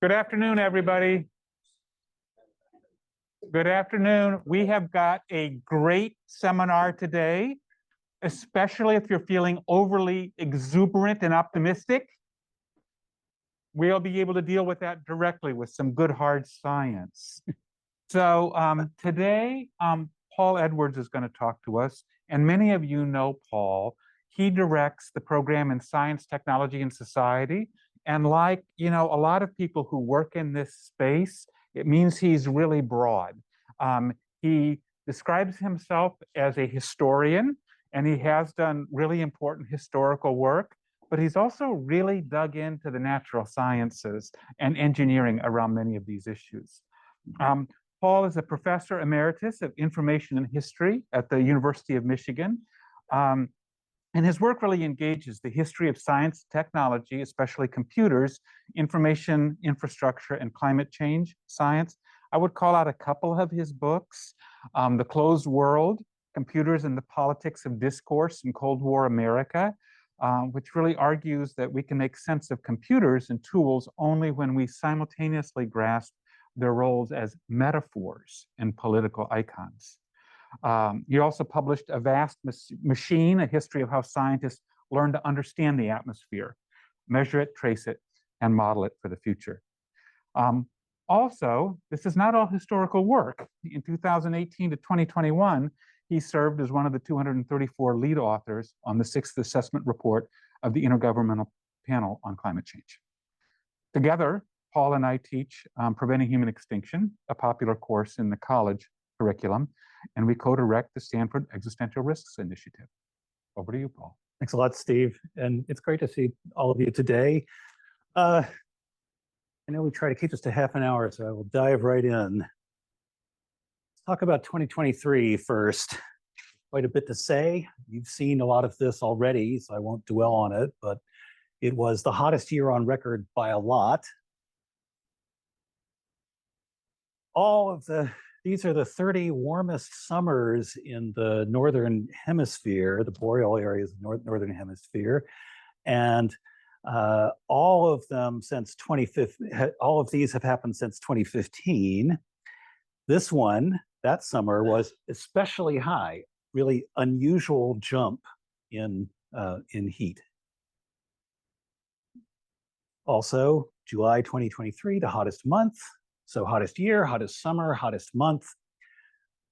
Good afternoon, everybody. Good afternoon. We have got a great seminar today, especially if you're feeling overly exuberant and optimistic. We'll be able to deal with that directly with some good hard science. So today, Paul Edwards is going to talk to us, and many of you know Paul. He directs the program in Science, Technology, and Society. And like, a lot of people who work in this space, it means he's really broad. He describes himself as a historian, and he has done really important historical work, but he's also really dug into the natural sciences and engineering around many of these issues. Paul is a professor emeritus of information and history at the University of Michigan. And his work really engages the history of science, technology, especially computers, information infrastructure, and climate change science. I would call out a couple of his books, The Closed World, Computers and the Politics of Discourse in Cold War America, which really argues that we can make sense of computers and tools only when we simultaneously grasp their roles as metaphors and political icons. He also published A Vast Machine, a history of how scientists learn to understand the atmosphere, measure it, trace it, and model it for the future. Also, this is not all historical work. In 2018 to 2021, he served as one of the 234 lead authors on the 6th Assessment Report of the Intergovernmental Panel on Climate Change. Together, Paul and I teach Preventing Human Extinction, a popular course in the college curriculum, and we co-direct the Stanford Existential Risks Initiative. Over to you, Paul. Thanks a lot, Steve. And it's great to see all of you today. I know we try to keep this to half an hour, so I will dive right in. Let's talk about 2023 first. Quite a bit to say. You've seen a lot of this already, so I won't dwell on it, but it was the hottest year on record by a lot. These are the 30 warmest summers in the Northern Hemisphere, the boreal areas of the Northern Hemisphere. And all of them since 2015, all of these have happened since 2015. This one, that summer, was especially high, really unusual jump in heat. Also, July 2023, the hottest month. So hottest year, hottest summer, hottest month.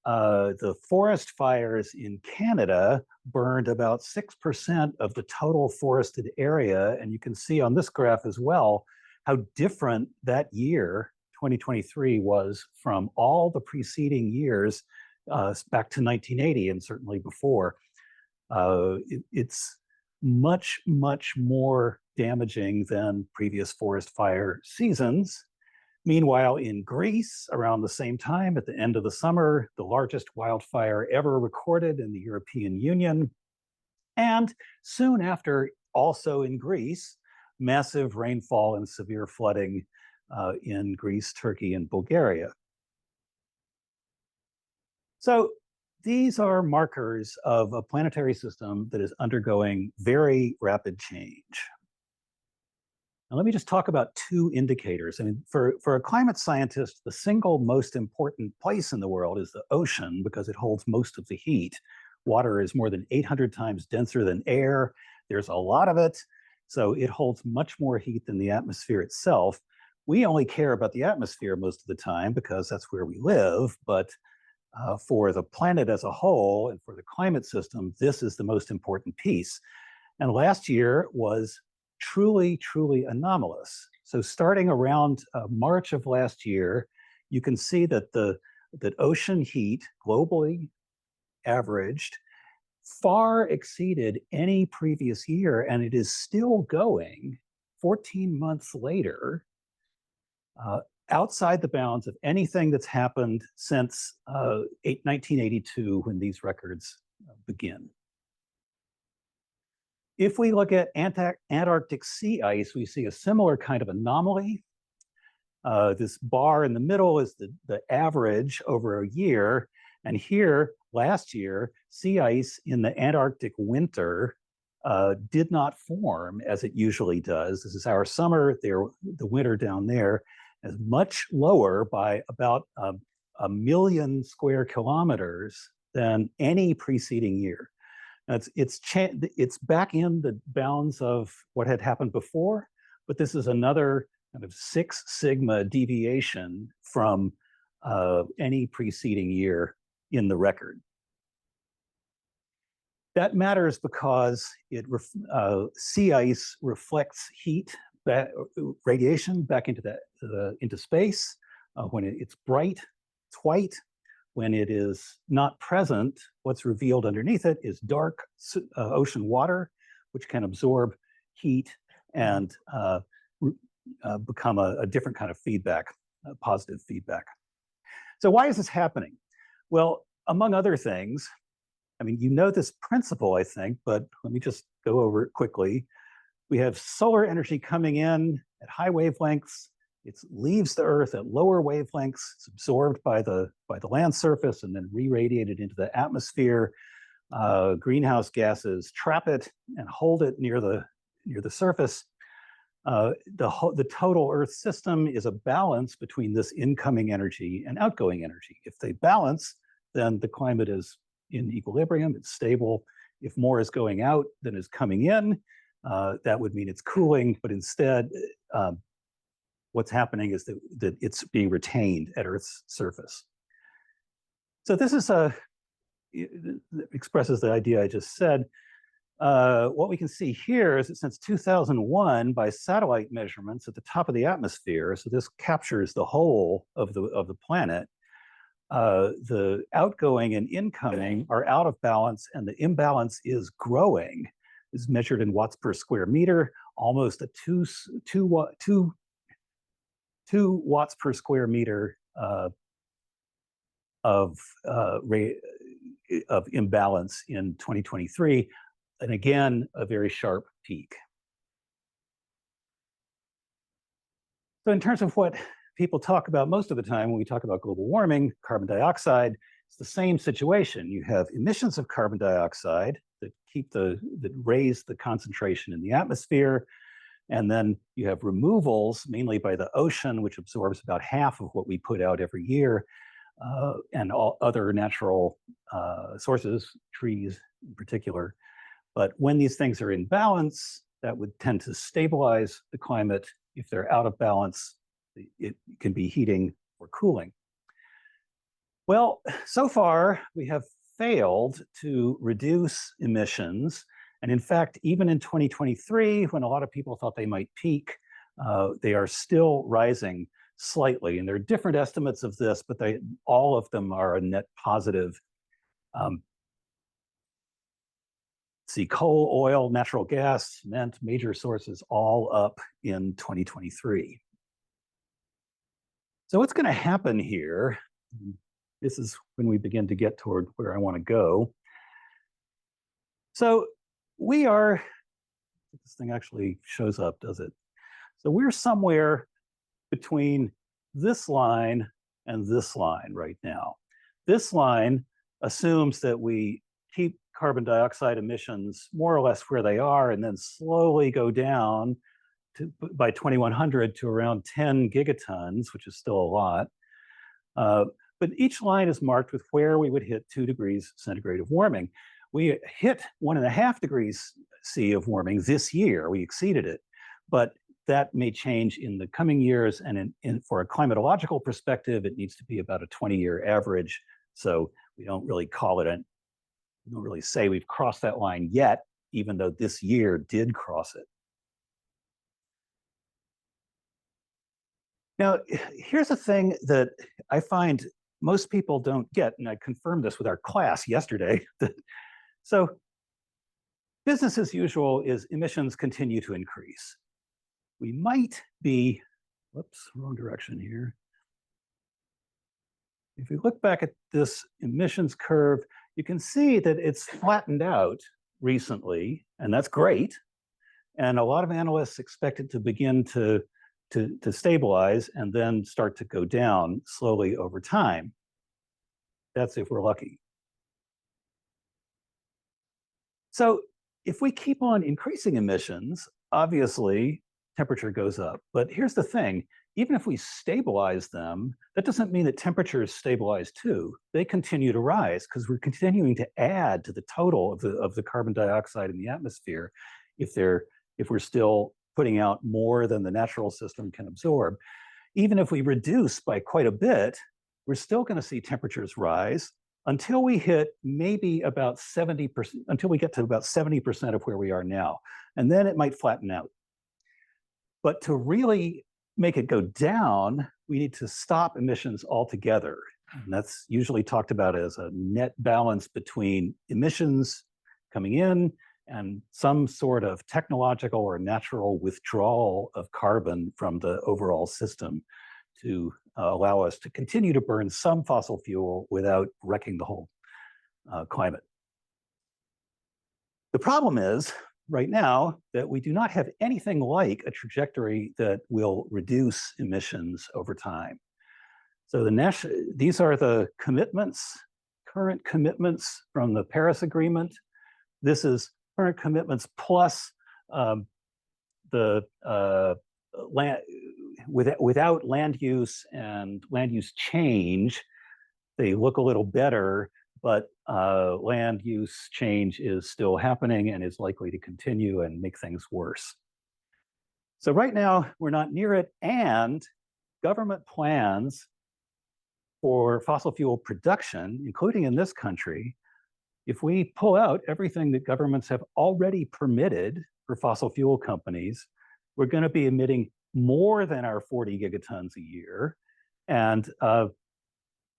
The forest fires in Canada burned about 6% of the total forested area. And you can see on this graph as well how different that year, 2023, was from all the preceding years back to 1980 and certainly before. It's much, much more damaging than previous forest fire seasons. Meanwhile, in Greece, around the same time, at the end of the summer, the largest wildfire ever recorded in the European Union. And soon after, also in Greece, massive rainfall and severe flooding in Greece, Turkey, and Bulgaria. So these are markers of a planetary system that is undergoing very rapid change. Now, let me just talk about two indicators. I mean, for a climate scientist, the single most important place in the world is the ocean because it holds most of the heat. Water is more than 800 times denser than air. There's a lot of it, so it holds much more heat than the atmosphere itself. We only care about the atmosphere most of the time because that's where we live, but for the planet as a whole and for the climate system, this is the most important piece. And last year was truly, truly anomalous. So starting around March of last year, you can see that that ocean heat globally averaged far exceeded any previous year, and it is still going 14 months later, outside the bounds of anything that's happened since 1982 when these records begin. If we look at Antarctic sea ice, we see a similar kind of anomaly. This bar in the middle is the average over a year. And here, last year, sea ice in the Antarctic winter did not form as it usually does. This is our summer, the winter down there is much lower by about a million square kilometers than any preceding year. Now it's back in the bounds of what had happened before, but this is another kind of 6 sigma deviation from any preceding year in the record. That matters because sea ice reflects heat, radiation back into space. When it's bright, it's white. When it is not present, what's revealed underneath it is dark ocean water, which can absorb heat and become a different kind of feedback, positive feedback. So why is this happening? Well, among other things, I mean, you know this principle, I think, but let me just go over it quickly. We have solar energy coming in at high wavelengths. It leaves the Earth at lower wavelengths. It's absorbed by the land surface and then re-radiated into the atmosphere. Greenhouse gases trap it and hold it near the surface. The total Earth system is a balance between this incoming energy and outgoing energy. If they balance, then the climate is in equilibrium, it's stable. If more is going out than is coming in, that would mean it's cooling, but instead, what's happening is that it's being retained at Earth's surface. So this is expresses the idea I just said. What we can see here is that since 2001, by satellite measurements at the top of the atmosphere, so this captures the whole of the planet, the outgoing and incoming are out of balance, and the imbalance is growing. Is measured in watts per square meter, almost a two watts per square meter of imbalance in 2023, and again a very sharp peak. So in terms of what people talk about most of the time when we talk about global warming, carbon dioxide, it's the same situation. You have emissions of carbon dioxide that raise the concentration in the atmosphere, and then you have removals, mainly by the ocean, which absorbs about half of what we put out every year, and all other natural sources, trees in particular. But when these things are in balance, that would tend to stabilize the climate. If they're out of balance, it can be heating or cooling. Well, so far we have failed to reduce emissions. And in fact, even in 2023, when a lot of people thought they might peak, they are still rising slightly. And there are different estimates of this, but all of them are a net positive. See, coal, oil, natural gas, cement, major sources all up in 2023. So what's going to happen here? This is when we begin to get toward where I want to go. So we are, this thing actually shows up, does it? So we're somewhere between this line and this line right now. This line assumes that we keep carbon dioxide emissions more or less where they are and then slowly go down by 2100 to around 10 gigatons, which is still a lot. But each line is marked with where we would hit 2 degrees centigrade of warming. We hit 1.5 degrees C of warming this year. We exceeded it, but that may change in the coming years. And for a climatological perspective, it needs to be about a 20-year average. So we don't really we don't really say we've crossed that line yet, even though this year did cross it. Now, here's a thing that I find most people don't get, and I confirmed this with our class yesterday. So business as usual is emissions continue to increase. We might be, whoops, wrong direction here. If we look back at this emissions curve, you can see that it's flattened out recently, and that's great. And a lot of analysts expect it to begin to stabilize and then start to go down slowly over time. That's if we're lucky. So if we keep on increasing emissions, obviously temperature goes up. But here's the thing, even if we stabilize them, that doesn't mean that temperatures stabilize too. They continue to rise because we're continuing to add to the total of the carbon dioxide in the atmosphere if we're still putting out more than the natural system can absorb. Even if we reduce by quite a bit, we're still going to see temperatures rise until we hit maybe about 70%, until we get to about 70% of where we are now. And then it might flatten out. But to really make it go down, we need to stop emissions altogether. And that's usually talked about as a net balance between emissions coming in and some sort of technological or natural withdrawal of carbon from the overall system to allow us to continue to burn some fossil fuel without wrecking the whole climate. The problem is, right now, that we do not have anything like a trajectory that will reduce emissions over time. So these are the commitments, current commitments from the Paris Agreement. This is current commitments plus the land, without land use and land use change, they look a little better, but land use change is still happening and is likely to continue and make things worse. So right now, we're not near it, and government plans for fossil fuel production, including in this country, if we pull out everything that governments have already permitted for fossil fuel companies, we're going to be emitting more than our 40 gigatons a year and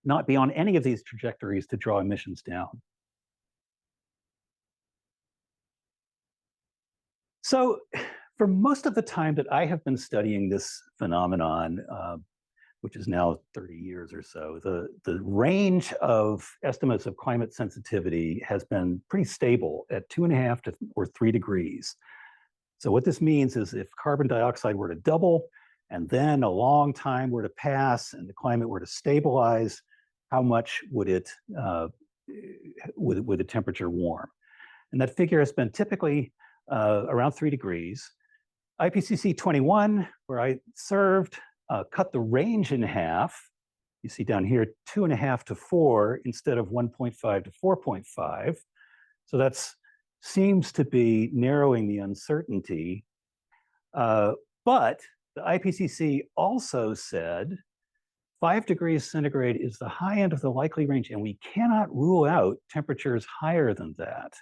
not be on any of these trajectories to draw emissions down. So for most of the time that I have been studying this phenomenon, which is now 30 years or so, the range of estimates of climate sensitivity has been pretty stable at 2.5 or 3 degrees. So what this means is if carbon dioxide were to double and then a long time were to pass and the climate were to stabilize, how much would the temperature warm? And that figure has been typically around 3 degrees. IPCC 21, where I served, cut the range in half. You see down here, 2.5 to 4 instead of 1.5 to 4.5. So that's seems to be narrowing the uncertainty. But the IPCC also said 5 degrees centigrade is the high end of the likely range, and we cannot rule out temperatures higher than that.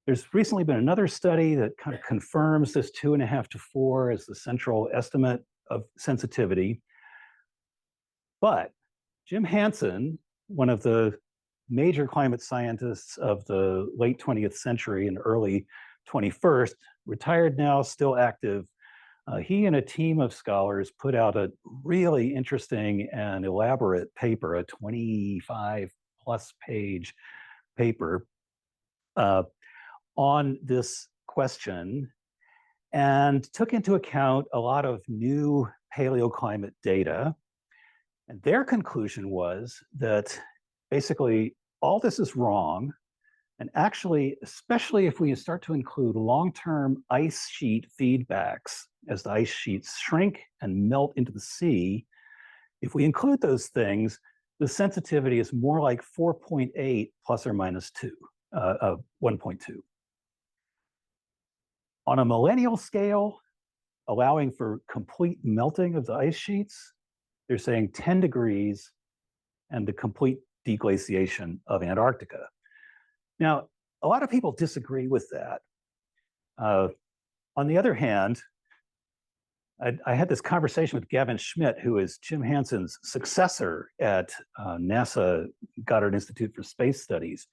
There's recently been another study that kind of confirms this 2.5 to 4 as the central estimate of sensitivity. But Jim Hansen, one of the major climate scientists of the late 20th century and early 21st, retired now, still active, he and a team of scholars put out a really interesting and elaborate paper, a 25+ page paper on this question, and took into account a lot of new paleoclimate data. And their conclusion was that basically all this is wrong. And actually, especially if we start to include long-term ice sheet feedbacks as the ice sheets shrink and melt into the sea, if we include those things, the sensitivity is more like 4.8 plus or minus 1.2. On a millennial scale, allowing for complete melting of the ice sheets, they're saying 10 degrees and the complete deglaciation of Antarctica. Now, a lot of people disagree with that. On the other hand, I had this conversation with Gavin Schmidt, who is Jim Hansen's successor at NASA Goddard Institute for Space Studies.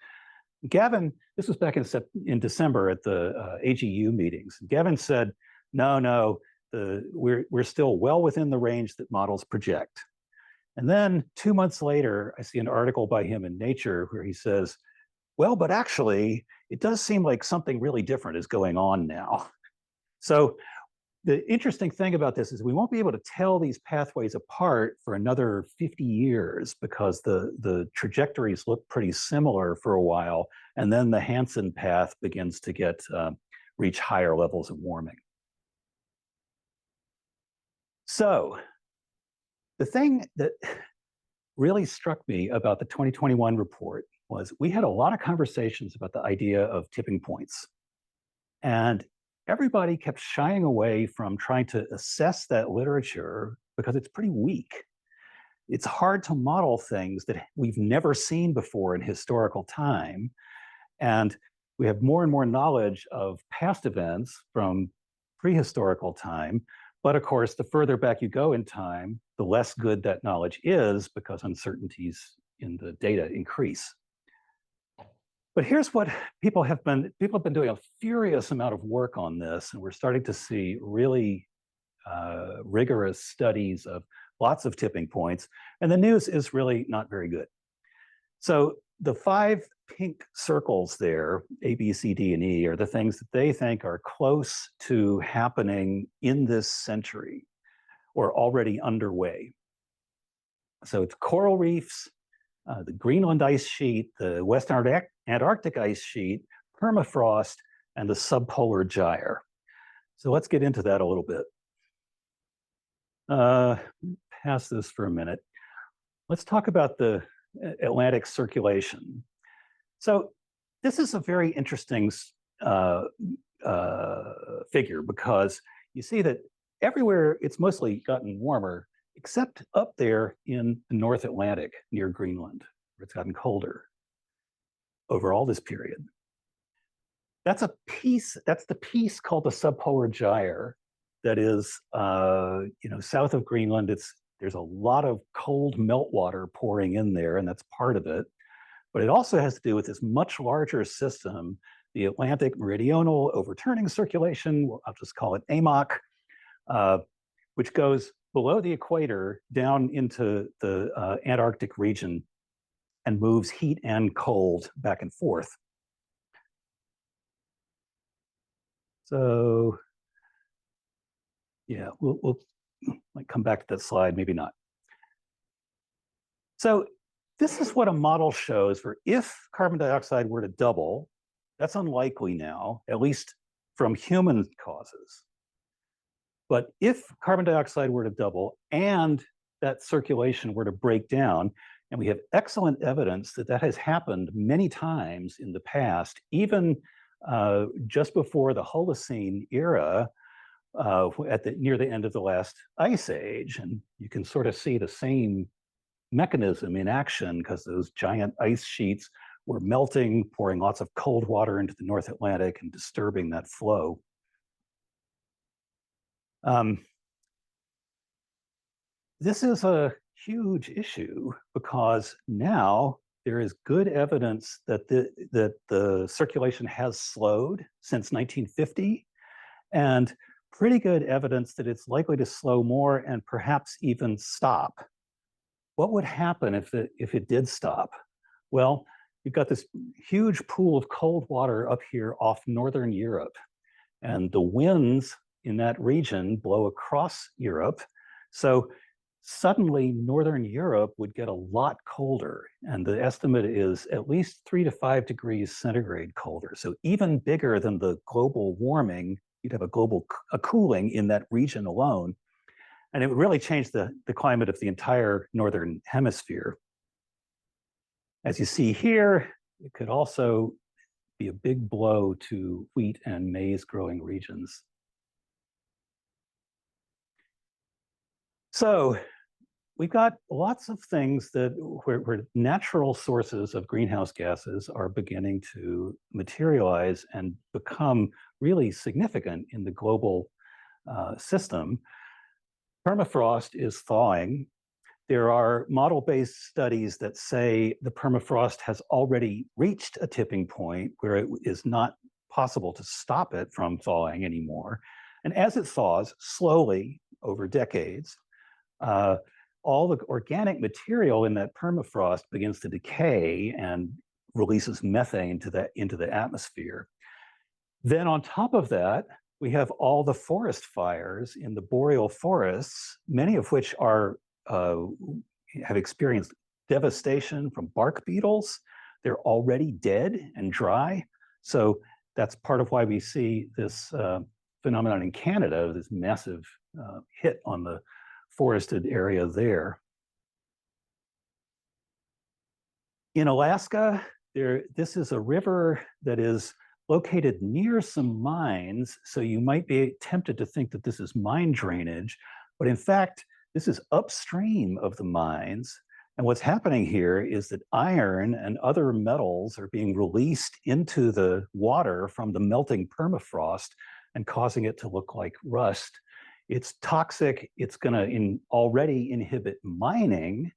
Gavin, this was back in December at the AGU meetings. Gavin said, no, we're still well within the range that models project. And then 2 months later, I see an article by him in Nature where he says, well, but actually, it does seem like something really different is going on now. So the interesting thing about this is we won't be able to tell these pathways apart for another 50 years because the trajectories look pretty similar for a while, and then the Hansen path begins to reach higher levels of warming. So the thing that really struck me about the 2021 report was we had a lot of conversations about the idea of tipping points. And everybody kept shying away from trying to assess that literature because it's pretty weak. It's hard to model things that we've never seen before in historical time. And we have more and more knowledge of past events from prehistorical time. But of course, the further back you go in time, the less good that knowledge is because uncertainties in the data increase. But here's what people have been doing a furious amount of work on this, and we're starting to see really rigorous studies of lots of tipping points, and the news is really not very good. So the 5 pink circles there, A, B, C, D, and E, are the things that they think are close to happening in this century or already underway. So it's coral reefs, the Greenland ice sheet, the Western Antarctic ice sheet, permafrost, and the subpolar gyre. So let's get into that a little bit. Pass this for a minute. Let's talk about the Atlantic circulation. So this is a very interesting figure because you see that everywhere it's mostly gotten warmer, except up there in the North Atlantic near Greenland, where it's gotten colder over all this period. That's the piece called the subpolar gyre that is, south of Greenland. There's a lot of cold meltwater pouring in there, and that's part of it. But it also has to do with this much larger system, the Atlantic Meridional Overturning Circulation, I'll just call it AMOC, which goes below the equator down into the Antarctic region and moves heat and cold back and forth. So yeah, we'll might come back to that slide, maybe not. So this is what a model shows for if carbon dioxide were to double. That's unlikely now, at least from human causes. But if carbon dioxide were to double and that circulation were to break down, and we have excellent evidence that that has happened many times in the past, even just before the Holocene era, near the end of the last ice age. And you can sort of see the same mechanism in action because those giant ice sheets were melting, pouring lots of cold water into the North Atlantic and disturbing that flow. This is a huge issue because now there is good evidence that the circulation has slowed since 1950, and pretty good evidence that it's likely to slow more and perhaps even stop. What would happen if it did stop? Well, you've got this huge pool of cold water up here off northern Europe, and the winds in that region blow across Europe. So suddenly northern Europe would get a lot colder, and the estimate is at least 3 to 5 degrees centigrade colder. So even bigger than the global warming, you'd have a cooling in that region alone. And it would really change the climate of the entire northern hemisphere. As you see here, it could also be a big blow to wheat and maize growing regions. So we've got lots of things where natural sources of greenhouse gases are beginning to materialize and become really significant in the global system. Permafrost is thawing. There are model-based studies that say the permafrost has already reached a tipping point where it is not possible to stop it from thawing anymore. And as it thaws slowly over decades, all the organic material in that permafrost begins to decay and releases methane into the atmosphere. Then on top of that, we have all the forest fires in the boreal forests, many of which are have experienced devastation from bark beetles. They're already dead and dry. So that's part of why we see this phenomenon in Canada, this massive hit on the forested area there. In Alaska, this is a river that is located near some mines, so you might be tempted to think that this is mine drainage, but in fact, this is upstream of the mines. And what's happening here is that iron and other metals are being released into the water from the melting permafrost and causing it to look like rust. It's toxic. It's going to already inhibit mining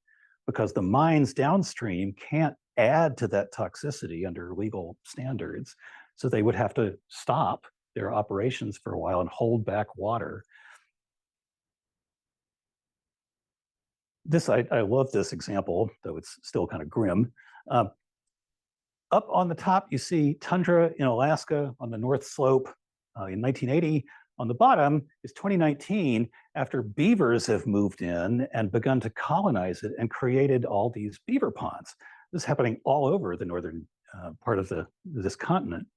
because the mines downstream can't add to that toxicity under legal standards. So they would have to stop their operations for a while and hold back water. I love this example, though it's still kind of grim. Up on the top, you see tundra in Alaska on the North Slope in 1980. On the bottom is 2019, after beavers have moved in and begun to colonize it and created all these beaver ponds. This is happening all over the northern part of this continent.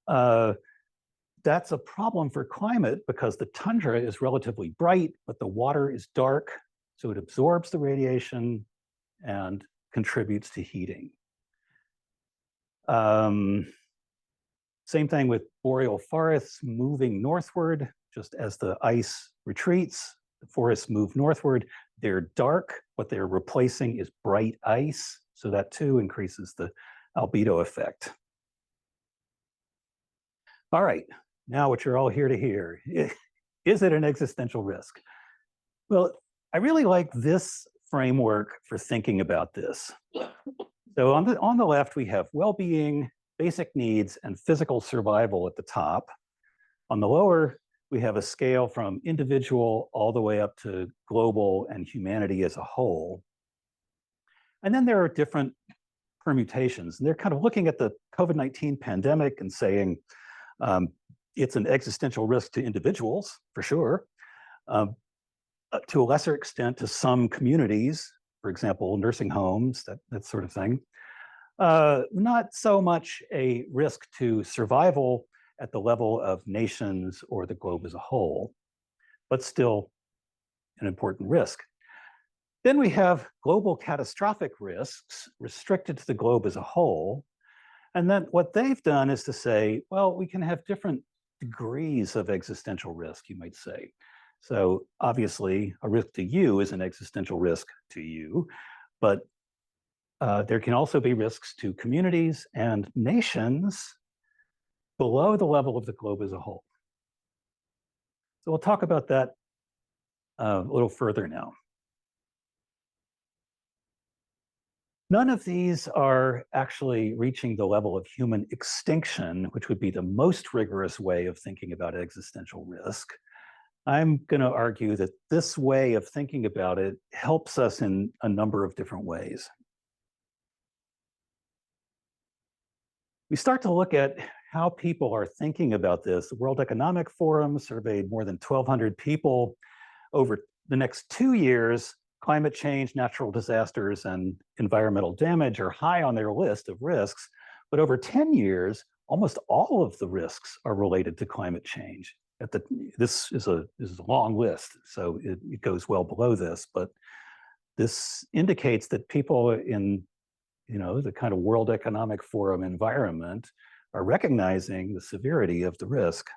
That's a problem for climate because the tundra is relatively bright, but the water is dark, so it absorbs the radiation and contributes to heating. Same thing with boreal forests moving northward. Just as the ice retreats, the forests move northward. They're dark. What they're replacing is bright ice. So that too increases the albedo effect. All right, now what you're all here to hear. Is it an existential risk? Well, I really like this framework for thinking about this. So on the left, we have well-being, basic needs, and physical survival at the top. On the lower, we have a scale from individual all the way up to global and humanity as a whole. And then there are different permutations. And they're kind of looking at the COVID-19 pandemic and saying it's an existential risk to individuals, for sure. To a lesser extent to some communities, for example, nursing homes, that sort of thing. Not so much a risk to survival at the level of nations or the globe as a whole, but still an important risk. Then we have global catastrophic risks restricted to the globe as a whole. And then what they've done is to say, well, we can have different degrees of existential risk, you might say. So obviously, a risk to you is an existential risk to you, but there can also be risks to communities and nations below the level of the globe as a whole. So we'll talk about that a little further now. None of these are actually reaching the level of human extinction, which would be the most rigorous way of thinking about existential risk. I'm going to argue that this way of thinking about it helps us in a number of different ways. We start to look at how people are thinking about this. The World Economic Forum surveyed more than 1,200 people. Over the next 2 years, climate change, natural disasters, and environmental damage are high on their list of risks. But over 10 years, almost all of the risks are related to climate change. This is a long list, so it goes well below this. But this indicates that people in the kind of World Economic Forum environment are recognizing the severity of the risk.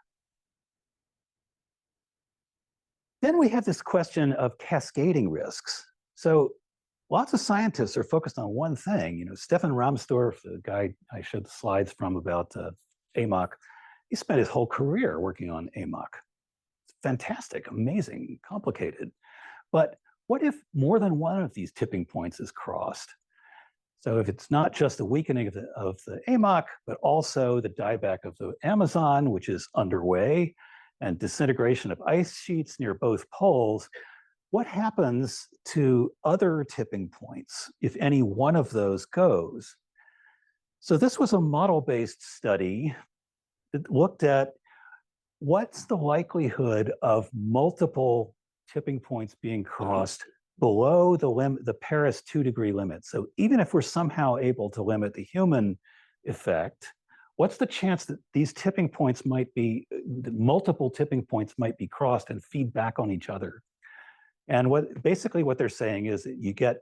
Then we have this question of cascading risks. So lots of scientists are focused on one thing. Stefan Rahmstorf, the guy I showed the slides from about AMOC, he spent his whole career working on AMOC. It's fantastic, amazing, complicated. But what if more than one of these tipping points is crossed? So if it's not just the weakening of the AMOC, but also the dieback of the Amazon, which is underway, and disintegration of ice sheets near both poles, what happens to other tipping points if any one of those goes? So this was a model-based study that looked at what's the likelihood of multiple tipping points being crossed below the Paris 2-degree limit? So even if we're somehow able to limit the human effect, what's the chance that these tipping points might be, multiple tipping points might be crossed and feed back on each other? And basically what they're saying is that you get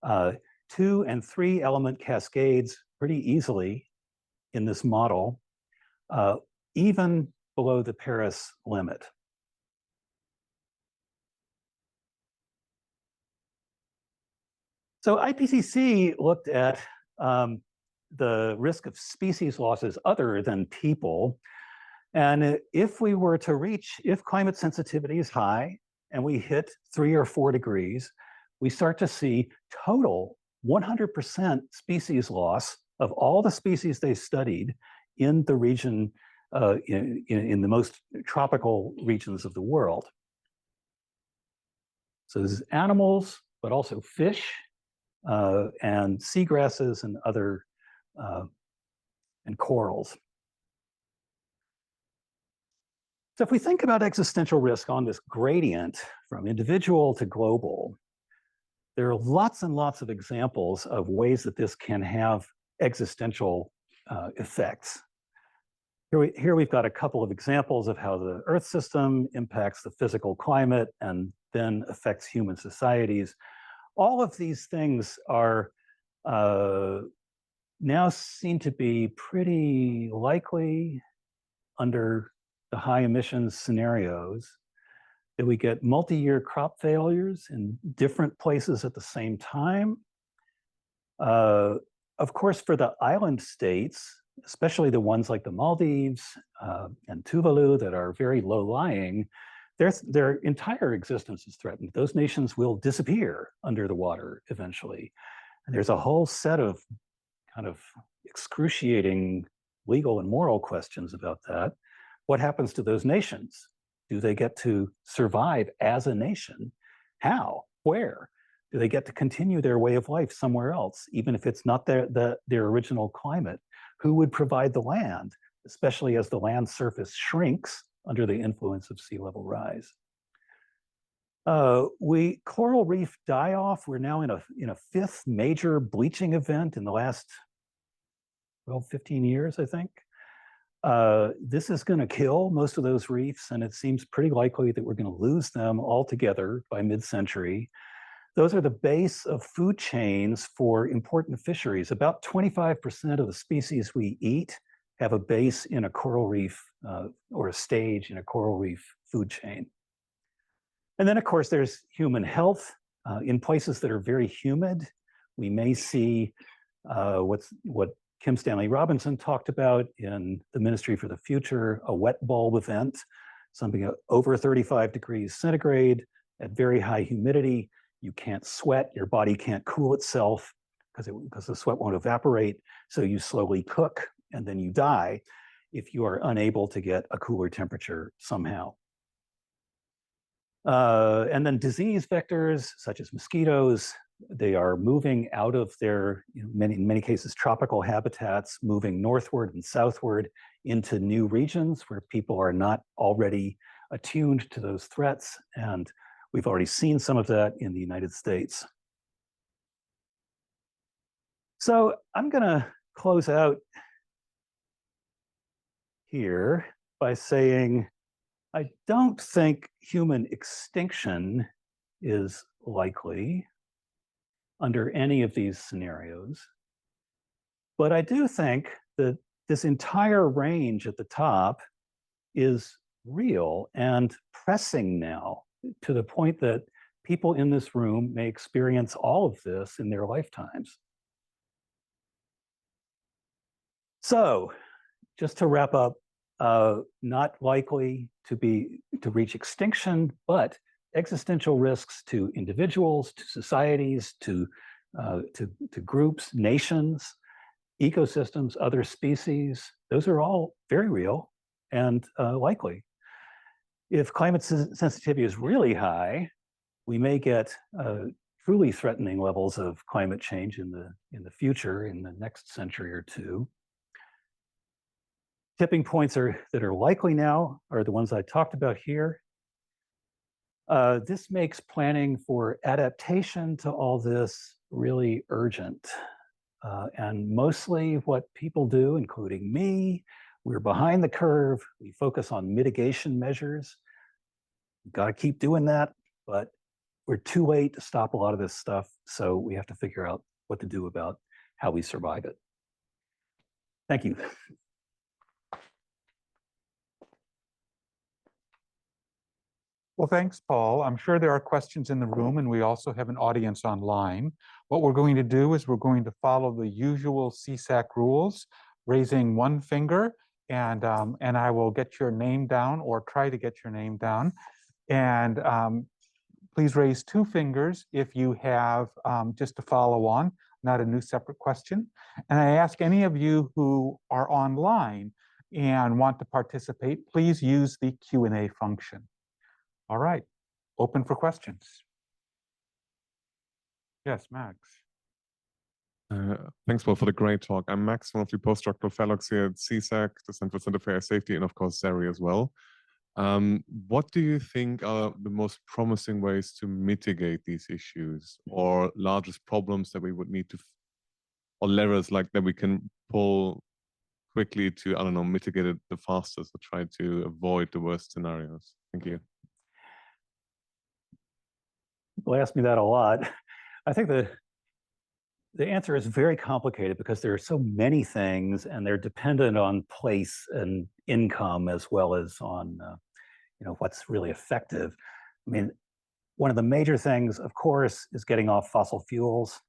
2 and 3 element cascades pretty easily in this model, even below the Paris limit. So IPCC looked at the risk of species losses other than people. And if we were to reach, if climate sensitivity is high and we hit 3 or 4 degrees, we start to see total 100% species loss of all the species they studied in the region, in the most tropical regions of the world. So this is animals, but also fish and seagrasses and other, and corals. So if we think about existential risk on this gradient from individual to global, there are lots and lots of examples of ways that this can have existential effects. Here we've got a couple of examples of how the Earth system impacts the physical climate and then affects human societies. All of these things are now seen to be pretty likely under the high emissions scenarios, that we get multi-year crop failures in different places at the same time. Of course, for the island states, especially the ones like the Maldives and Tuvalu that are very low-lying, their entire existence is threatened. Those nations will disappear under the water eventually. And there's a whole set of kind of excruciating legal and moral questions about that. What happens to those nations? Do they get to survive as a nation? How? Where? Do they get to continue their way of life somewhere else, even if it's not their original climate? Who would provide the land, especially as the land surface shrinks under the influence of sea level rise? Coral reef die-off, we're now in a 5th major bleaching event in the last, well, 15 years, I think. This is going to kill most of those reefs, and it seems pretty likely that we're going to lose them altogether by mid-century. Those are the base of food chains for important fisheries. About 25% of the species we eat have a base in a coral reef or a stage in a coral reef food chain. And then, of course, there's human health. In places that are very humid, we may see what Kim Stanley Robinson talked about in the Ministry for the Future, a wet bulb event, something over 35 degrees centigrade at very high humidity. You can't sweat, your body can't cool itself because the sweat won't evaporate. So you slowly cook and then you die if you are unable to get a cooler temperature somehow. And then disease vectors such as mosquitoes, they are moving out of their, in many cases, tropical habitats, moving northward and southward into new regions where people are not already attuned to those threats. And we've already seen some of that in the United States. So I'm going to close out here by saying, I don't think human extinction is likely under any of these scenarios. But I do think that this entire range at the top is real and pressing now to the point that people in this room may experience all of this in their lifetimes. So just to wrap up, not likely to reach extinction, but existential risks to individuals, to societies, to groups, nations, ecosystems, other species. Those are all very real and likely. If climate sensitivity is really high, we may get truly threatening levels of climate change in the future, in the next century or two. Tipping points that are likely now are the ones I talked about here. This makes planning for adaptation to all this really urgent. And mostly what people do, including me, we're behind the curve. We focus on mitigation measures. We've got to keep doing that, but we're too late to stop a lot of this stuff. So we have to figure out what to do about how we survive it. Thank you. Well, thanks, Paul. I'm sure there are questions in the room, and we also have an audience online. What we're going to do is we're going to follow the usual CSAC rules, raising one finger, and I will get your name down or try to get your name down. And please raise two fingers if you have just to follow on, not a new separate question. And I ask any of you who are online and want to participate, please use the Q&A function. All right, open for questions. Yes, Max. Thanks, Paul, for the great talk. I'm Max, one of the postdoctoral fellows here at CSAC, the Central Center for Air Safety, and of course, ZERI as well. What do you think are the most promising ways to mitigate these issues, or largest problems that we would need to, or levers like that we can pull quickly to, I don't know, mitigate it the fastest or try to avoid the worst scenarios? Thank you. People ask me that a lot. I think the answer is very complicated because there are so many things and they're dependent on place and income as well as on what's really effective. I mean, one of the major things, of course, is getting off fossil fuels.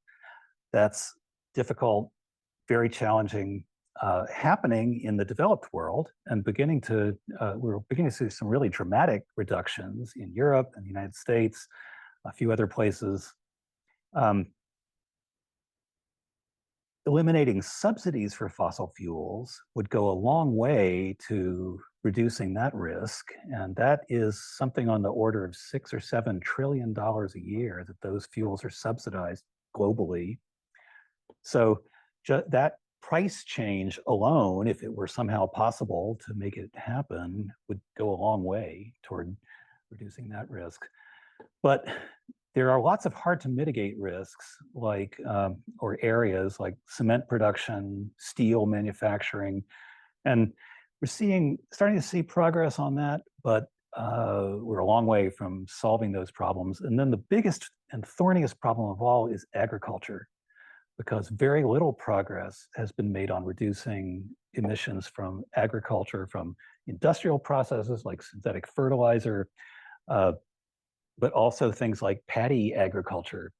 That's difficult, very challenging, happening in the developed world, and we're beginning to see some really dramatic reductions in Europe and the United States, a few other places. Eliminating subsidies for fossil fuels would go a long way to reducing that risk, and that is something on the order of $6 or $7 trillion a year that those fuels are subsidized globally. So that price change alone, if it were somehow possible to make it happen, would go a long way toward reducing that risk. But there are lots of hard to mitigate risks, like or areas like cement production, steel manufacturing, and we're starting to see progress on that, but we're a long way from solving those problems. And then the biggest and thorniest problem of all is agriculture, because very little progress has been made on reducing emissions from agriculture, from industrial processes like synthetic fertilizer, but also things like paddy agriculture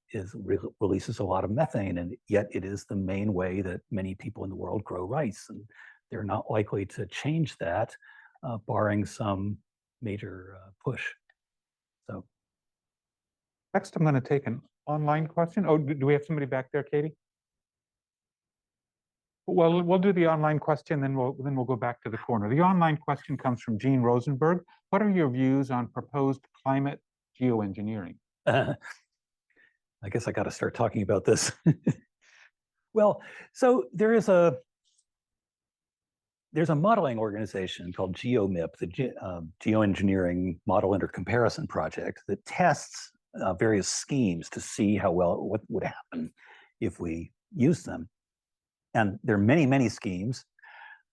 releases a lot of methane, and yet it is the main way that many people in the world grow rice, and they're not likely to change that, barring some major push. So, Next, I'm going to take an online question. Oh, do we have somebody back there, Katie? Well, we'll do the online question, then we'll go back to the corner. The online question comes from Gene Rosenberg. What are your views on proposed climate geoengineering? I guess I got to start talking about this. Well, so there's a modeling organization called GeoMIP, the Geoengineering Model Intercomparison Project, that tests various schemes to see what would happen if we use them. And there are many, many schemes.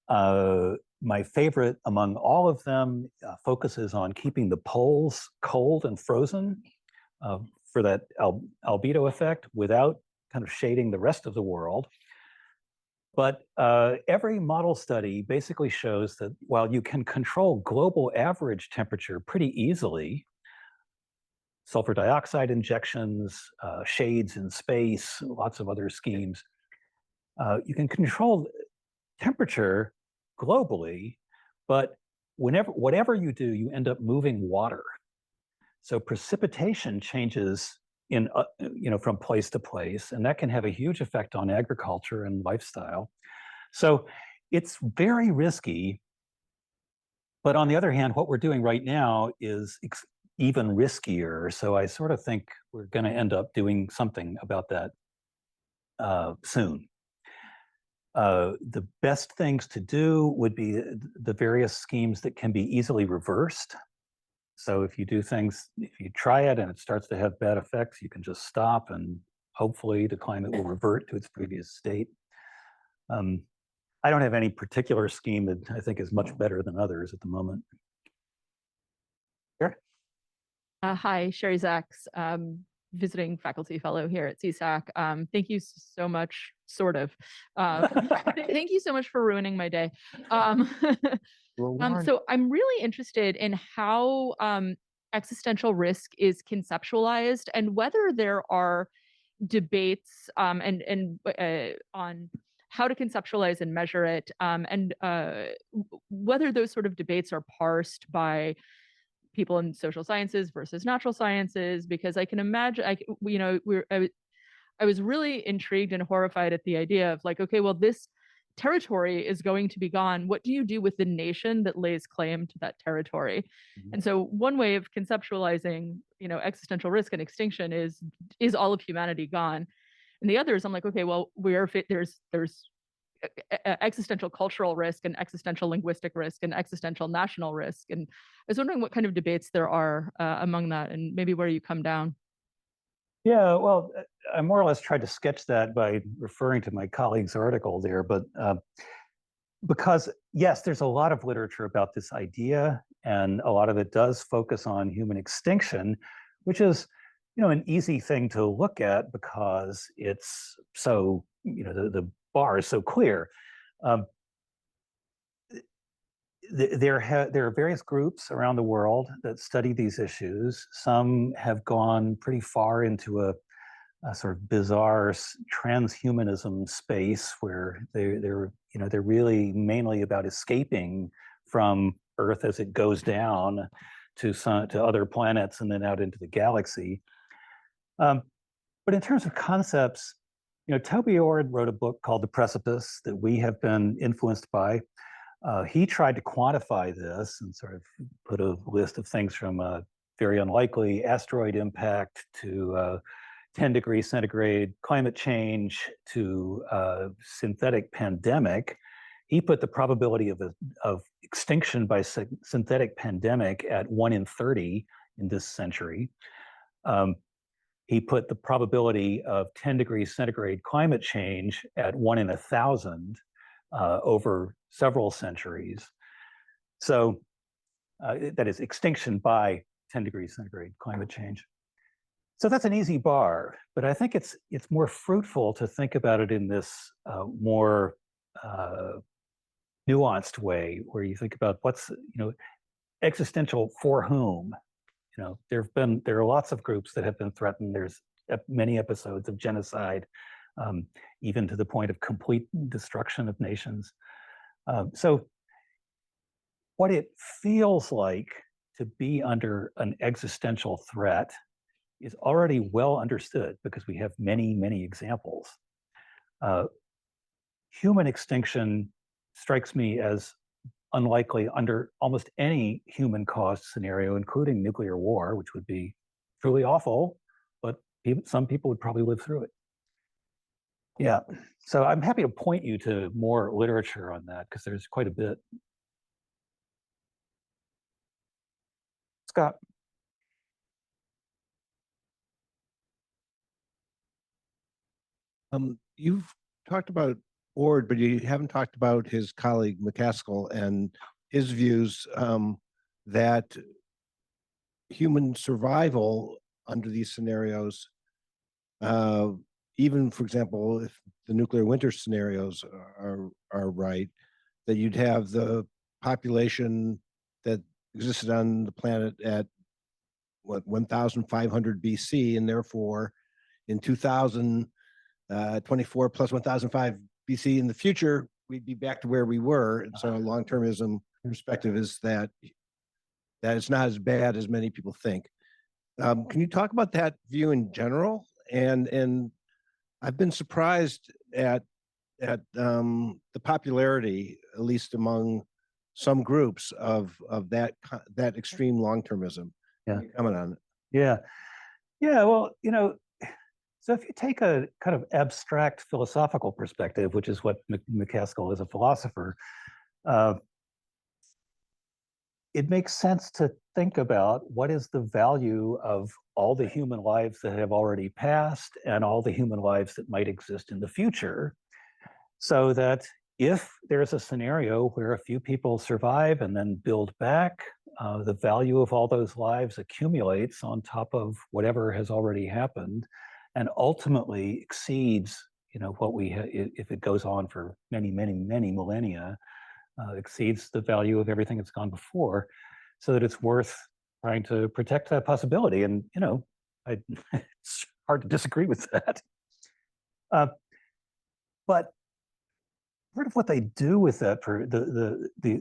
My favorite among all of them focuses on keeping the poles cold and frozen for that albedo effect without kind of shading the rest of the world. But every model study basically shows that while you can control global average temperature pretty easily, sulfur dioxide injections, shades in space, lots of other schemes, you can control temperature globally, but whatever you do, you end up moving water. So precipitation changes from place to place, and that can have a huge effect on agriculture and lifestyle. So it's very risky. But on the other hand, what we're doing right now is even riskier. So I sort of think we're going to end up doing something about that soon. The best things to do would be the various schemes that can be easily reversed. So if you do things, if you try it and it starts to have bad effects, you can just stop and hopefully the climate will revert to its previous state. I don't have any particular scheme that I think is much better than others at the moment. Sure. Hi, Sherry Zacks, visiting faculty fellow here at CSAC. Thank you so much, sort of. Thank you so much for ruining my day. So I'm really interested in how existential risk is conceptualized and whether there are debates on how to conceptualize and measure it, and whether those sort of debates are parsed by people in social sciences versus natural sciences, because I can imagine, I was really intrigued and horrified at the idea of like, okay, well, this territory is going to be gone. What do you do with the nation that lays claim to that territory? And so one way of conceptualizing, existential risk and extinction is all of humanity gone? And the other is I'm like, okay, well, there's existential cultural risk and existential linguistic risk and existential national risk. And I was wondering what kind of debates there are among that and maybe where you come down. Yeah, well, I more or less tried to sketch that by referring to my colleague's article there, but because yes, there's a lot of literature about this idea, and a lot of it does focus on human extinction, which is, an easy thing to look at because it's so, the bar is so clear. There are various groups around the world that study these issues. Some have gone pretty far into a sort of bizarre transhumanism space where they're really mainly about escaping from Earth as it goes down to other planets and then out into the galaxy. But in terms of concepts, Toby Ord wrote a book called The Precipice that we have been influenced by. He tried to quantify this and sort of put a list of things from a very unlikely asteroid impact to 10 degrees centigrade climate change to synthetic pandemic. He put the probability of extinction by synthetic pandemic at 1 in 30 in this century. He put the probability of 10 degrees centigrade climate change at 1 in 1,000 over several centuries. So that is extinction by 10 degrees centigrade climate change. So that's an easy bar, but I think it's more fruitful to think about it in this more nuanced way, where you think about what's existential for whom. There are lots of groups that have been threatened. There's many episodes of genocide, even to the point of complete destruction of nations. So what it feels like to be under an existential threat is already well understood because we have many, many examples. Human extinction strikes me as unlikely under almost any human-caused scenario, including nuclear war, which would be truly awful, but some people would probably live through it. Yeah, so I'm happy to point you to more literature on that because there's quite a bit. Scott. You've talked about Ord, but you haven't talked about his colleague McCaskill and his views that human survival under these scenarios, even, for example, if the nuclear winter scenarios are right, that you'd have the population that existed on the planet at 1,500 BC, and therefore in 2024 plus 1,005 BC in the future, we'd be back to where we were. And so long-termism perspective is that it's not as bad as many people think. Can you talk about that view in general? And I've been surprised at the popularity, at least among some groups, of that extreme long-termism. Yeah. Comment on it. Yeah. Well, So if you take a kind of abstract philosophical perspective, which is what McCaskill is a philosopher, it makes sense to think about what is the value of all the human lives that have already passed and all the human lives that might exist in the future, so that if there's a scenario where a few people survive and then build back, the value of all those lives accumulates on top of whatever has already happened, and ultimately exceeds, what if it goes on for many, many, many millennia, exceeds the value of everything that's gone before, so that it's worth trying to protect that possibility. And it's hard to disagree with that. But part of what they do with that, for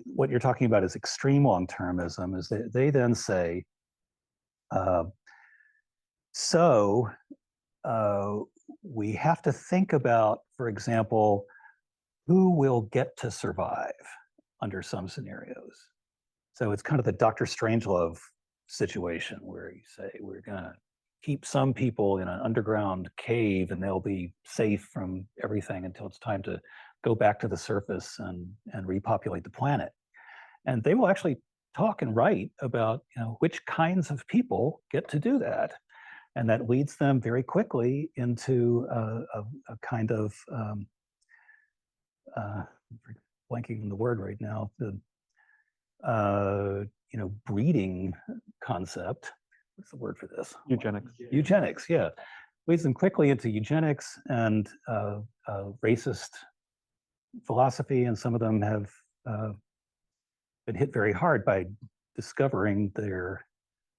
what you're talking about is extreme long-termism, is they then say, we have to think about, for example, who will get to survive under some scenarios. So it's kind of the Dr. Strangelove situation where you say, we're gonna keep some people in an underground cave and they'll be safe from everything until it's time to go back to the surface and repopulate the planet. And they will actually talk and write about, which kinds of people get to do that. And that leads them very quickly into a kind of, blanking on the word right now, the breeding concept. What's the word for this? Eugenics. Eugenics, yeah. Leads them quickly into eugenics and racist philosophy, and some of them have been hit very hard by discovering their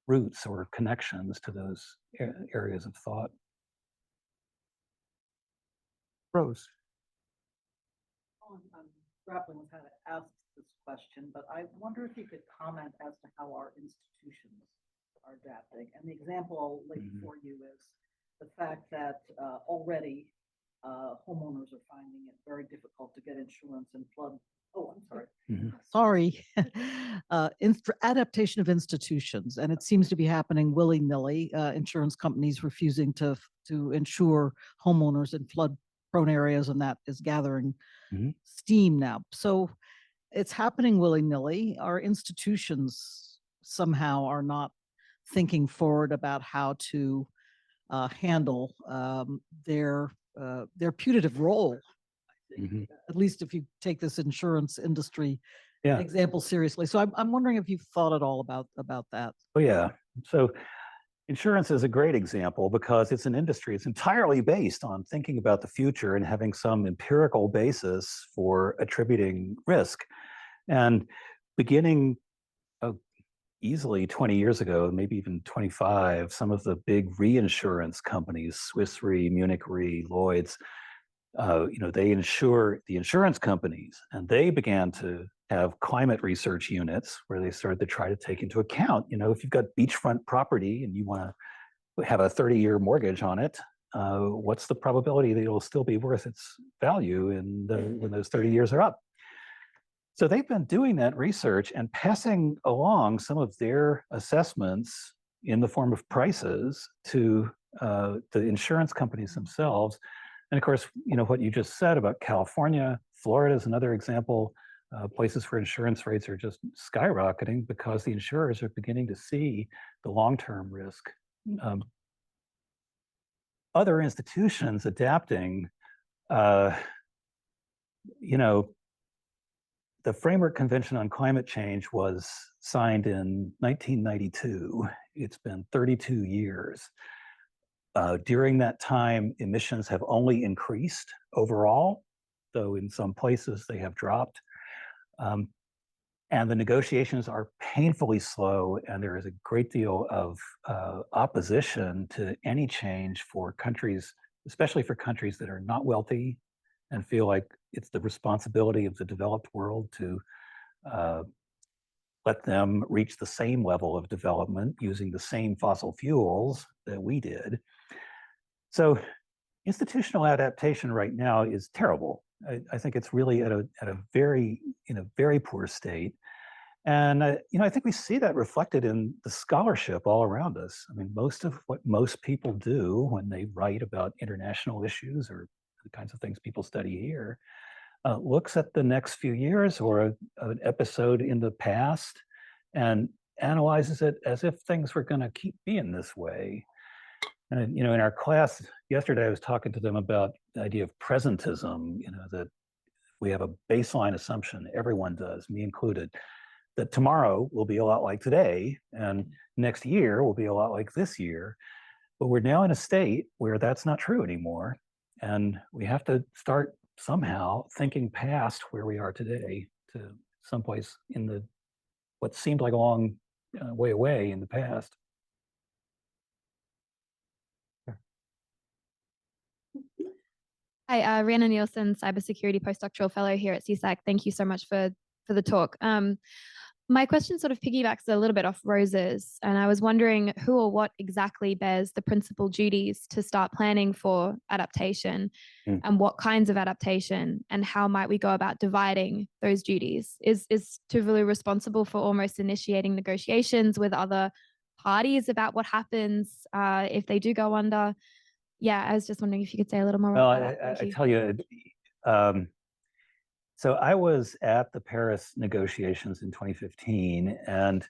roots or connections to those areas of thought. Rose. I'm grappling with how to ask this question, but I wonder if you could comment as to how our institutions are adapting. And the example I'll lay before you is the fact that already homeowners are finding it very difficult to get insurance and flood. Oh, I'm sorry. Sorry. Adaptation of institutions, and it seems to be happening willy-nilly. Insurance companies refusing to insure homeowners in flood-prone areas, and that is gathering steam now. So it's happening willy-nilly. Our institutions somehow are not thinking forward about how to handle their putative role. At least if you take this insurance industry example seriously. So I'm wondering if you've thought at all about that. Oh yeah. So insurance is a great example because it's an industry. It's entirely based on thinking about the future and having some empirical basis for attributing risk. And beginning easily 20 years ago, maybe even 25, some of the big reinsurance companies, Swiss Re, Munich Re, Lloyd's, they insure the insurance companies, and they began to have climate research units where they started to try to take into account, if you've got beachfront property and you want to have a 30-year mortgage on it, what's the probability that it'll still be worth its value when those 30 years are up? So they've been doing that research and passing along some of their assessments in the form of prices to the insurance companies themselves. And of course, what you just said about California, Florida is another example, places where insurance rates are just skyrocketing because the insurers are beginning to see the long-term risk. Other institutions adapting, the Framework Convention on Climate Change was signed in 1992. It's been 32 years. During that time, emissions have only increased overall, though in some places they have dropped. And the negotiations are painfully slow, and there is a great deal of opposition to any change for countries, especially for countries that are not wealthy and feel like it's the responsibility of the developed world to let them reach the same level of development using the same fossil fuels that we did. So institutional adaptation right now is terrible. I think it's really at a very poor state. And I think we see that reflected in the scholarship all around us. I mean, most of what most people do when they write about international issues or the kinds of things people study here looks at the next few years or an episode in the past and analyzes it as if things were going to keep being this way. And in our class yesterday, I was talking to them about the idea of presentism. That we have a baseline assumption, everyone does, me included, that tomorrow will be a lot like today, and next year will be a lot like this year. But we're now in a state where that's not true anymore, and we have to start somehow thinking past where we are today to someplace in what seemed like a long way away in the past. Hi, Rhiannon Nielsen, cybersecurity postdoctoral fellow here at CSAC. Thank you so much for the talk. My question sort of piggybacks a little bit off Rose's, and I was wondering who or what exactly bears the principal duties to start planning for adaptation, and what kinds of adaptation, and how might we go about dividing those duties? Is Tuvalu responsible for almost initiating negotiations with other parties about what happens if they do go under? Yeah, I was just wondering if you could say a little more Well, about that. I tell you, so I was at the Paris negotiations in 2015, and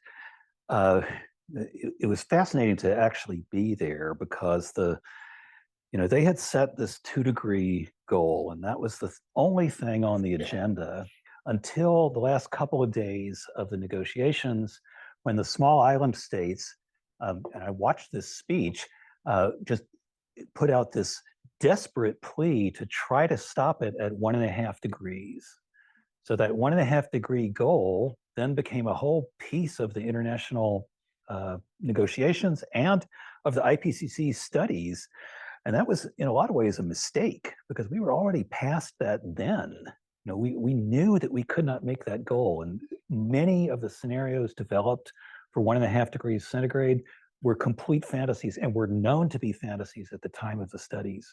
it was fascinating to actually be there because they had set this 2-degree goal, and that was the only thing on the agenda until the last couple of days of the negotiations, when the small island states, and I watched this speech, just put out this desperate plea to try to stop it at 1.5 degrees. So that 1.5 degree goal then became a whole piece of the international negotiations and of the IPCC studies. And that was in a lot of ways a mistake because we were already past that then. We knew that we could not make that goal. And many of the scenarios developed for 1.5 degrees centigrade were complete fantasies and were known to be fantasies at the time of the studies.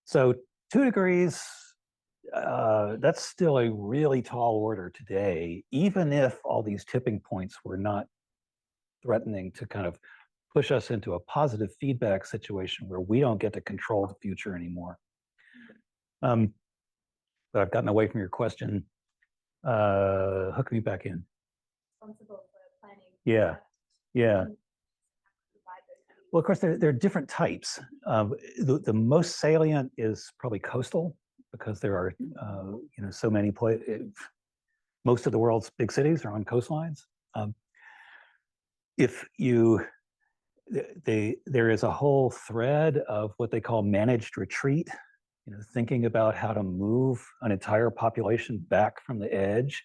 So 2 degrees, that's still a really tall order today, even if all these tipping points were not threatening to kind of push us into a positive feedback situation where we don't get to control the future anymore. But I've gotten away from your question. Hook me back in. Responsible for planning. Yeah. Well, of course, there are different types. The most salient is probably coastal, because there are so many most of the world's big cities are on coastlines. There is a whole thread of what they call managed retreat, thinking about how to move an entire population back from the edge,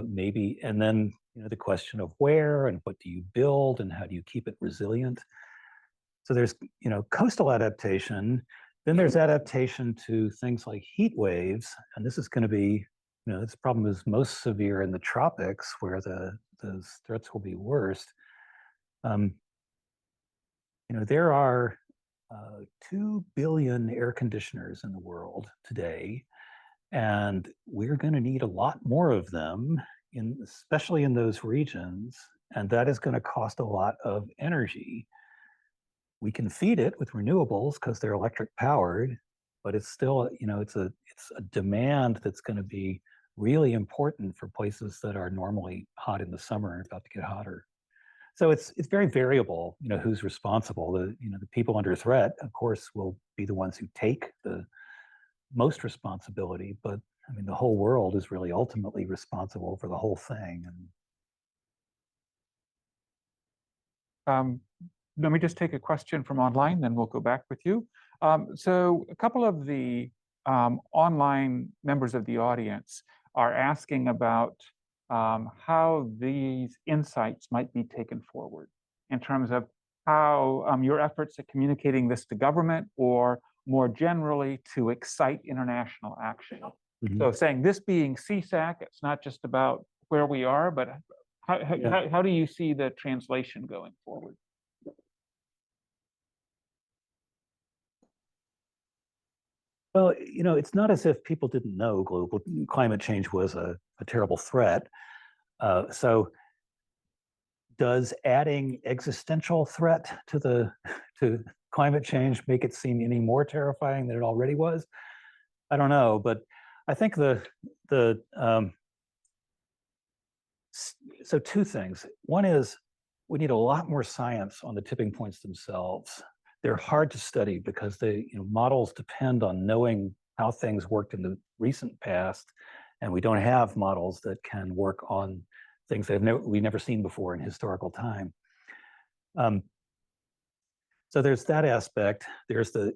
maybe, and then the question of where and what do you build and how do you keep it resilient. So there's coastal adaptation. Then there's adaptation to things like heat waves, and this is going to be this problem is most severe in the tropics where those threats will be worst. There are 2 billion air conditioners in the world today, and we're going to need a lot more of them, especially in those regions, and that is going to cost a lot of energy. We can feed it with renewables because they're electric powered, but it's still, it's a demand that's going to be really important for places that are normally hot in the summer and about to get hotter. So it's very variable, who's responsible. The people under threat, of course, will be the ones who take the most responsibility, but I mean, the whole world is really ultimately responsible for the whole thing. And let me just take a question from online, then we'll go back with you. So a couple of the online members of the audience are asking about how these insights might be taken forward in terms of how your efforts at communicating this to government, or more generally to excite international action. So saying this being CSAC, it's not just about where we are, but how do you see the translation going forward? Well, it's not as if people didn't know global climate change was a terrible threat. So does adding existential threat to to climate change make it seem any more terrifying than it already was? I don't know, but I think so two things. One is we need a lot more science on the tipping points themselves. They're hard to study because models depend on knowing how things worked in the recent past, and we don't have models that can work on things that we've never seen before in historical time. So there's that aspect. There's the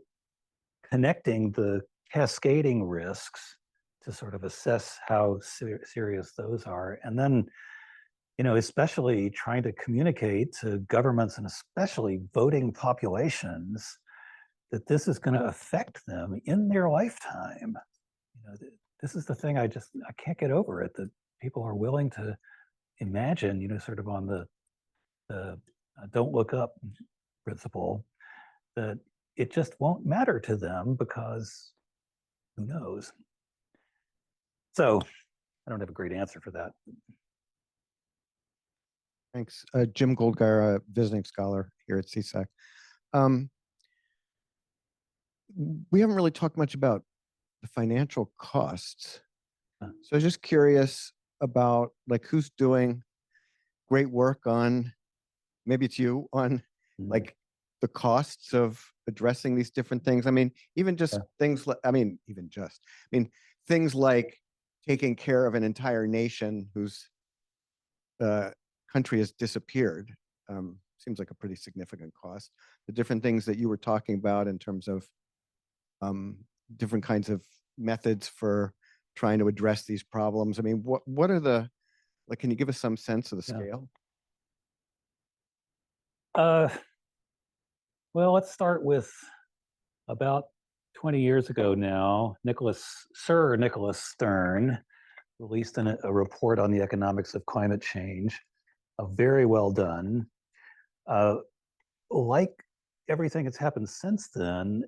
connecting the cascading risks to sort of assess how serious those are. And then, especially trying to communicate to governments and especially voting populations that this is going to affect them in their lifetime. This is the thing I can't get over it, that people are willing to imagine, sort of on the don't look up principle, that it just won't matter to them because who knows? So I don't have a great answer for that. Thanks. Jim Goldgeier, a visiting scholar here at CSAC. We haven't really talked much about the financial costs. So I was just curious about like who's doing great work on, maybe it's you, on like the costs of addressing these different things. I mean, even just things like, things like taking care of an entire nation whose country has disappeared. Seems like a pretty significant cost. The different things that you were talking about in terms of different kinds of methods for trying to address these problems. I mean, what are the, like, can you give us some sense of the scale? Well, let's start with about 20 years ago now, Sir Nicholas Stern released a report on the economics of climate change, very well done. Like everything that's happened since then,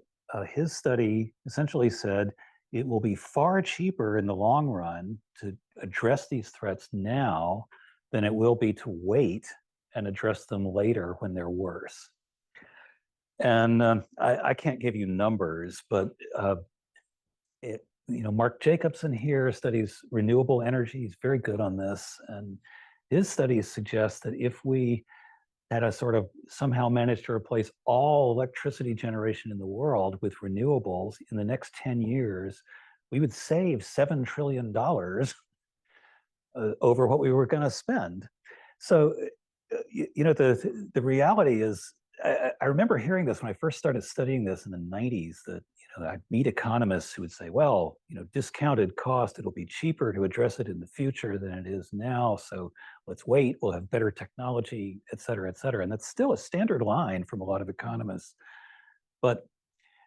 his study essentially said it will be far cheaper in the long run to address these threats now than it will be to wait and address them later when they're worse. And I can't give you numbers, but Mark Jacobson here studies renewable energy. He's very good on this, and his studies suggest that if we had a sort of somehow managed to replace all electricity generation in the world with renewables in the next 10 years, we would save $7 trillion over what we were going to spend. So, the reality is, I remember hearing this when I first started studying this in the 90s, that I'd meet economists who would say, well, discounted cost, it'll be cheaper to address it in the future than it is now. So let's wait, we'll have better technology, et cetera, et cetera. And that's still a standard line from a lot of economists. But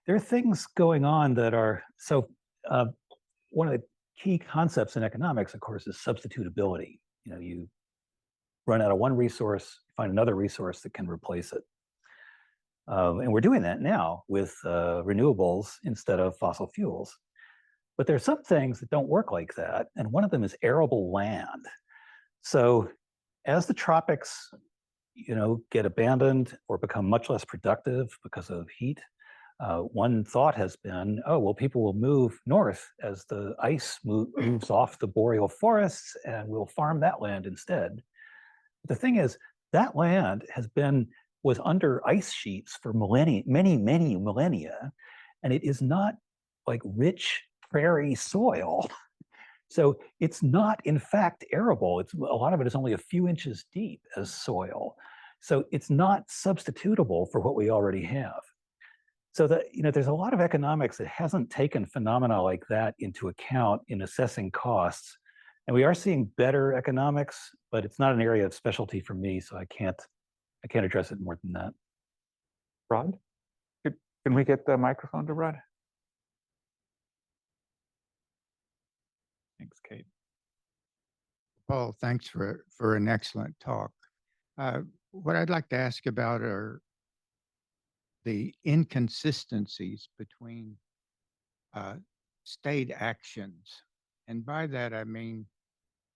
there are things going on that are, so one of the key concepts in economics, of course, is substitutability. You run out of one resource, find another resource that can replace it. And we're doing that now with renewables instead of fossil fuels. But there are some things that don't work like that. And one of them is arable land. So as the tropics, get abandoned or become much less productive because of heat, one thought has been, oh, well, people will move north as the ice moves off the boreal forests, and we'll farm that land instead. But the thing is, that land was under ice sheets for millennia, many millennia, and it is not like rich prairie soil. So it's not, in fact, arable. A lot of it is only a few inches deep as soil. So it's not substitutable for what we already have. So that, there's a lot of economics that hasn't taken phenomena like that into account in assessing costs. And we are seeing better economics, but it's not an area of specialty for me, so I can't address it more than that. Rod, can we get the microphone to Rod? Thanks, Kate. Paul, thanks for an excellent talk. What I'd like to ask about are the inconsistencies between state actions. And by that, I mean,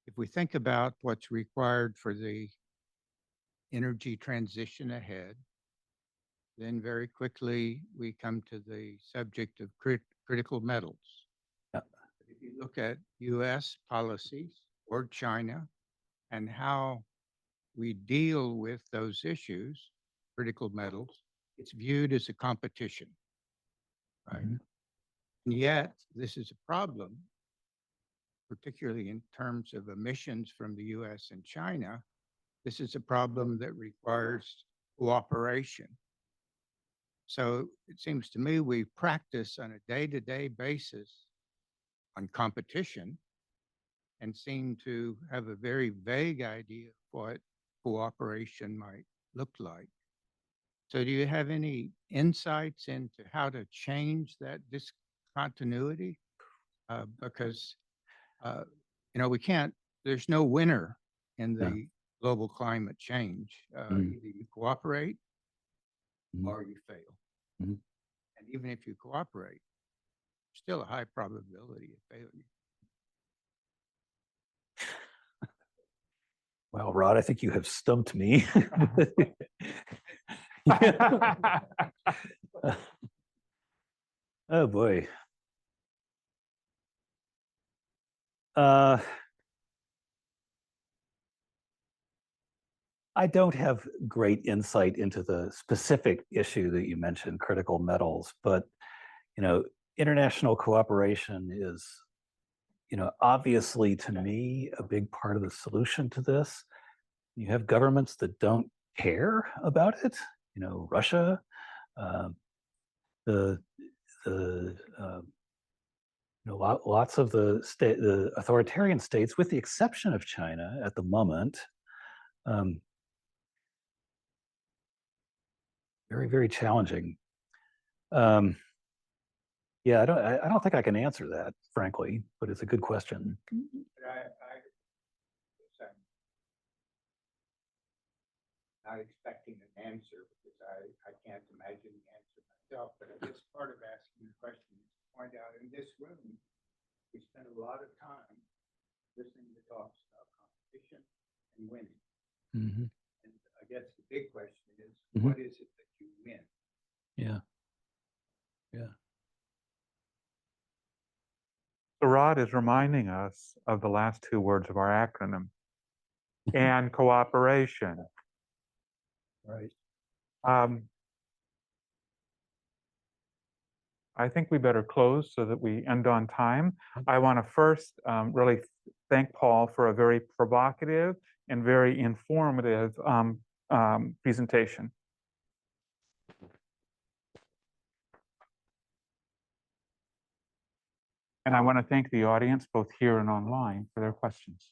if we think about what's required for the energy transition ahead, then very quickly we come to the subject of critical metals. Yeah. If you look at US policies or China and how we deal with those issues, critical metals, it's viewed as a competition, right? Mhm. And yet, this is a problem, particularly in terms of emissions from the US and China. This is a problem that requires cooperation. So it seems to me we practice on a day-to-day basis on competition and seem to have a very vague idea of what cooperation might look like. So do you have any insights into how to change that discontinuity? Because, we can't, there's no winner in Yeah. the global climate change. Mhm. Either you cooperate Mhm. or you fail. Mhm. And even if you cooperate, still a high probability of failure. Well, Rod, I think you have stumped me. Oh boy. I don't have great insight into the specific issue that you mentioned, critical metals, but international cooperation is, obviously to me a big part of the solution to this. You have governments that don't care about it. Russia, the lots of the authoritarian states, with the exception of China at the moment. Very, very challenging. Yeah, I don't think I can answer that, frankly, but it's a good question. But I'm not expecting an answer because I can't imagine the answer myself. But I guess part of asking the question is to point out in this room, we spend a lot of time listening to talks about competition and winning. Mhm. And I guess the big question is, Mhm. what is it that you win? Yeah. Yeah. So Rod is reminding us of the last two words of our acronym, and cooperation. Right. I think we better close so that we end on time. I want to first really thank Paul for a very provocative and very informative presentation. And I want to thank the audience, both here and online, for their questions.